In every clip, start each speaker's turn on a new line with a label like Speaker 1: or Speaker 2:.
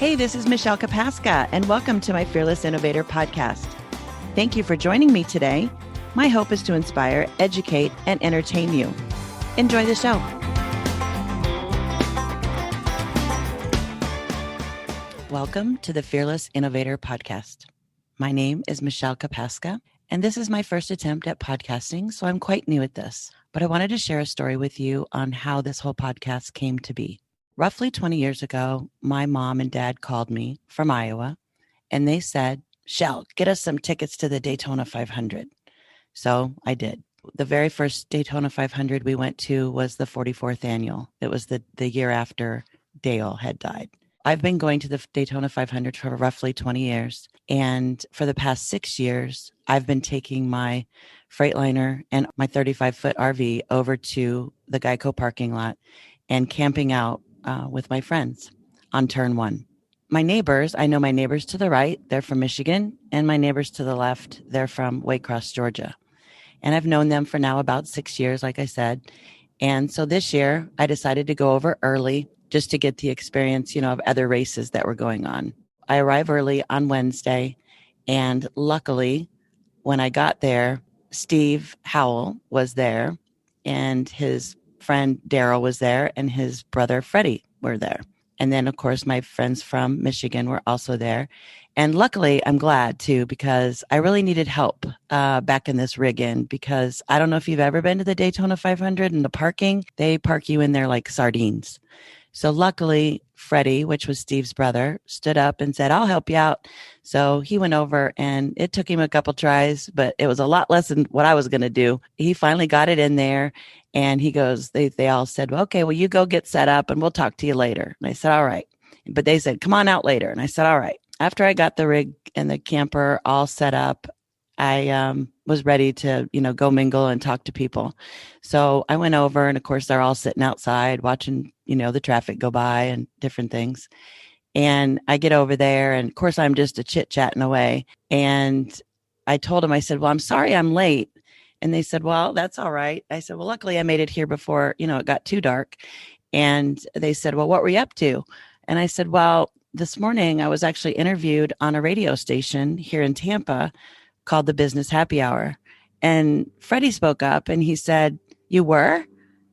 Speaker 1: Hey, this is Mechiel Kopaska, and welcome to my Fearless Innovator podcast. Thank you for joining me today. My hope is to inspire, educate, and entertain you. Enjoy the show. Welcome to the Fearless Innovator podcast. My name is Mechiel Kopaska, and this is my first attempt at podcasting, so I'm quite new at this. But I wanted to share a story with you on how this whole podcast came to be. Roughly 20 years ago, my mom and dad called me from Iowa, and they said, "Shell, get us some tickets to the Daytona 500. So I did. The very first Daytona 500 we went to was the 44th annual. It was the year after Dale had died. I've been going to the Daytona 500 for roughly 20 years. And for the past 6 years, I've been taking my Freightliner and my 35-foot RV over to the Geico parking lot and camping out with my friends on turn one. My neighbors, I know my neighbors to the right, they're from Michigan, and my neighbors to the left, they're from Waycross, Georgia. And I've known them for now about 6 years, like I said. And so this year I decided to go over early just to get the experience, of other races that were going on. I arrived early on Wednesday, and luckily when I got there, Steve Howell was there, and his friend Daryl was there, and his brother Freddie were there. And then, of course, my friends from Michigan were also there. And luckily, I'm glad, too, because I really needed help back in this rig-in, because I don't know if you've ever been to the Daytona 500 and the parking, they park you in there like sardines. So luckily, Freddie, which was Steve's brother, stood up and said, "I'll help you out." So he went over, and it took him a couple tries, but it was a lot less than what I was going to do. He finally got it in there, and he goes, they all said, "Well, okay, well, you go get set up and we'll talk to you later." And I said, "All right." But they said, "Come on out later." And I said, "All right." After I got the rig and the camper all set up, I was ready to, go mingle and talk to people. So I went over, and of course, they're all sitting outside watching, the traffic go by and different things. And I get over there, and of course, I'm just a chit-chatting away. And I told them, I said, "Well, I'm sorry I'm late." And they said, "Well, that's all right." I said, "Well, luckily I made it here before, it got too dark." And they said, "Well, what were you up to?" And I said, "Well, this morning I was actually interviewed on a radio station here in Tampa called the Business Happy Hour." And Freddie spoke up and he said, "You were?"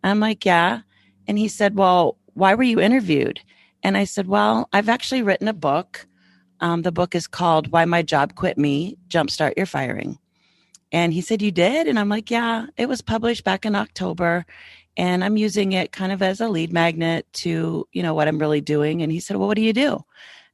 Speaker 1: I'm like, "Yeah." And he said, "Well, why were you interviewed?" And I said, "Well, I've actually written a book. The book is called Why My Job Quit Me, Jumpstart Your Firing." And he said, "You did?" And I'm like, "Yeah, it was published back in October. And I'm using it kind of as a lead magnet to, what I'm really doing." And he said, "Well, what do you do?"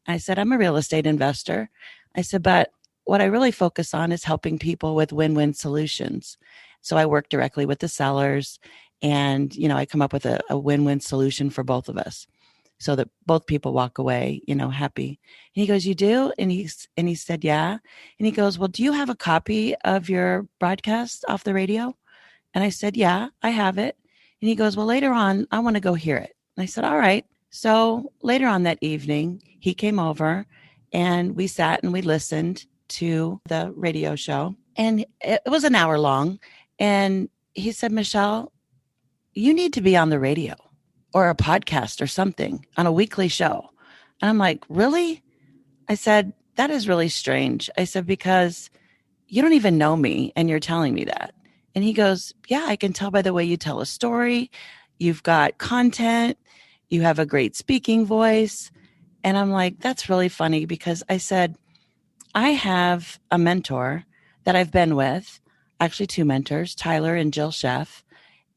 Speaker 1: I said, "I'm a real estate investor." I said, "But what I really focus on is helping people with win-win solutions." So I work directly with the sellers, and, I come up with a win-win solution for both of us so that both people walk away, happy. And he goes, "You do?" And he said, "Yeah." And he goes, "Well, do you have a copy of your broadcast off the radio?" And I said, "Yeah, I have it." And he goes, "Well, later on, I want to go hear it." And I said, "All right." So later on that evening, he came over and we sat and we listened to the radio show, and it was an hour long. And he said, "Mechiel, you need to be on the radio or a podcast or something on a weekly show." And I'm like, "Really?" I said, "That is really strange." I said, "Because you don't even know me and you're telling me that." And he goes, "Yeah, I can tell by the way you tell a story. You've got content. You have a great speaking voice." And I'm like, "That's really funny," because I said, I have a mentor that I've been with, actually two mentors, Tyler and Jill Sheff,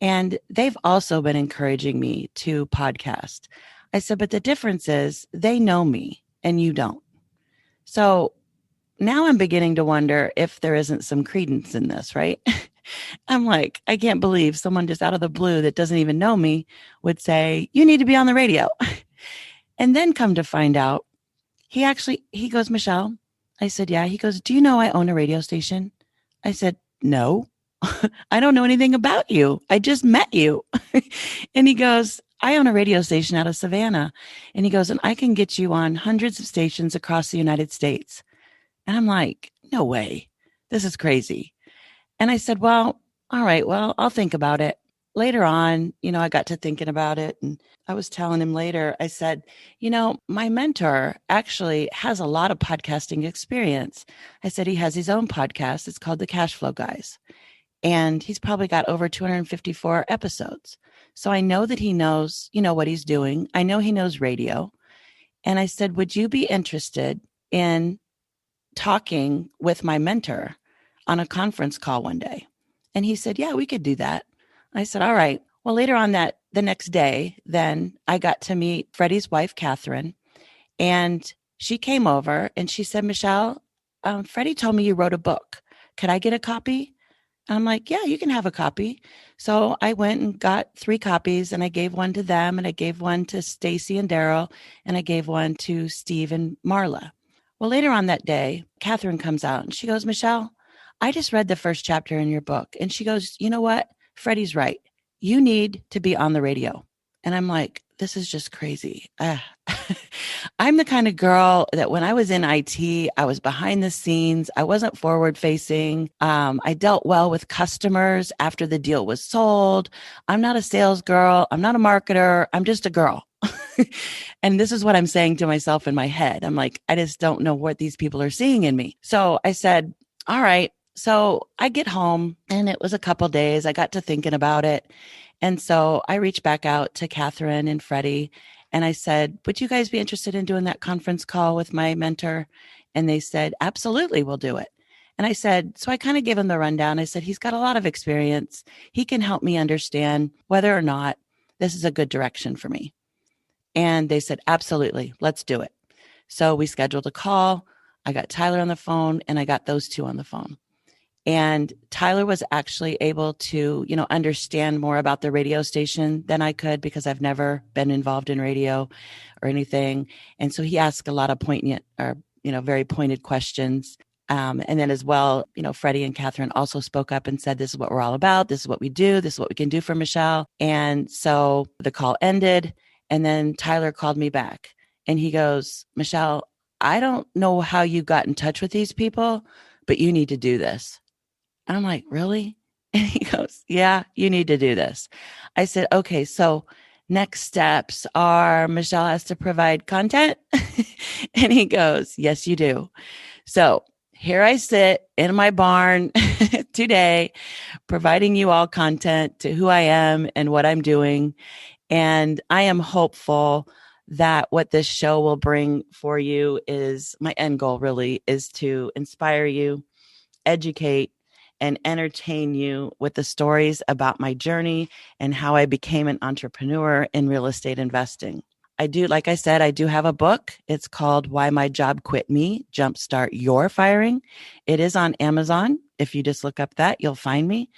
Speaker 1: and they've also been encouraging me to podcast. I said, "But the difference is they know me and you don't." So now I'm beginning to wonder if there isn't some credence in this, right? I'm like, I can't believe someone just out of the blue that doesn't even know me would say, "You need to be on the radio." And then come to find out, he goes, "Mechiel." I said, "Yeah." He goes, "Do you know I own a radio station?" I said, "No." "I don't know anything about you. I just met you." And he goes, "I own a radio station out of Savannah." And he goes, "And I can get you on hundreds of stations across the United States." And I'm like, "No way. This is crazy." And I said, "Well, all right, well, I'll think about it." later on, I got to thinking about it, and I was telling him later, I said, my mentor actually has a lot of podcasting experience. I said, he has his own podcast. It's called The Cash Flow Guys. And he's probably got over 254 episodes. So I know that he knows, what he's doing. I know he knows radio. And I said, would you be interested in talking with my mentor on a conference call one day? And he said, yeah, we could do that. I said, all right. Well, later on the next day, then I got to meet Freddie's wife, Catherine, and she came over and she said, Mechiel, Freddie told me you wrote a book. Could I get a copy? And I'm like, yeah, you can have a copy. So I went and got 3 copies, and I gave one to them, and I gave one to Stacy and Daryl, and I gave one to Steve and Marla. Well, later on that day, Catherine comes out and she goes, Mechiel, I just read the first chapter in your book. And she goes, you know what? Freddie's right. You need to be on the radio. And I'm like, this is just crazy. I'm the kind of girl that when I was in IT, I was behind the scenes. I wasn't forward facing. I dealt well with customers after the deal was sold. I'm not a sales girl. I'm not a marketer. I'm just a girl. And this is what I'm saying to myself in my head. I'm like, I just don't know what these people are seeing in me. So I said, all right. So I get home, and it was a couple days. I got to thinking about it. And so I reached back out to Catherine and Freddie, and I said, would you guys be interested in doing that conference call with my mentor? And they said, absolutely, we'll do it. And I said, so I kind of gave him the rundown. I said, he's got a lot of experience. He can help me understand whether or not this is a good direction for me. And they said, absolutely, let's do it. So we scheduled a call. I got Tyler on the phone, and I got those 2 on the phone. And Tyler was actually able to, understand more about the radio station than I could, because I've never been involved in radio or anything. And so he asked a lot of poignant or, very pointed questions. And then as well, Freddie and Catherine also spoke up and said, this is what we're all about. This is what we do. This is what we can do for Mechiel. And so the call ended. And then Tyler called me back and he goes, Mechiel, I don't know how you got in touch with these people, but you need to do this. And I'm like, really? And he goes, yeah, you need to do this. I said, okay, so next steps are Mechiel has to provide content. And he goes, yes, you do. So here I sit in my barn today, providing you all content to who I am and what I'm doing. And I am hopeful that what this show will bring for you is, my end goal really is to inspire you, educate, and entertain you with the stories about my journey and how I became an entrepreneur in real estate investing. Like I said, I do have a book. It's called Why My Job Quit Me, Jumpstart Your Firing. It is on Amazon. If you just look up that, you'll find me.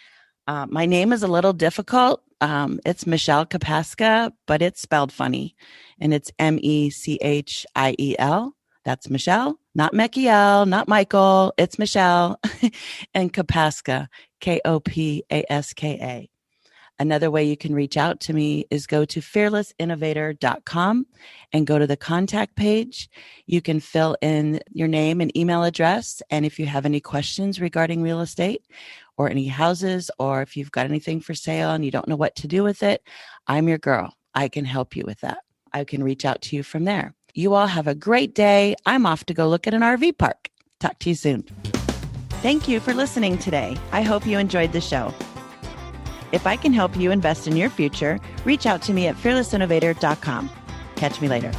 Speaker 1: My name is a little difficult. It's Mechiel Kopaska, but it's spelled funny. And it's Mechiel. That's Mechiel, not Mechiel, not Michael. It's Mechiel. And Kopaska, Kopaska. Another way you can reach out to me is go to fearlessinnovator.com and go to the contact page. You can fill in your name and email address. And if you have any questions regarding real estate or any houses, or if you've got anything for sale and you don't know what to do with it, I'm your girl. I can help you with that. I can reach out to you from there. You all have a great day. I'm off to go look at an RV park. Talk to you soon. Thank you for listening today. I hope you enjoyed the show. If I can help you invest in your future, reach out to me at fearlessinnovator.com. Catch me later.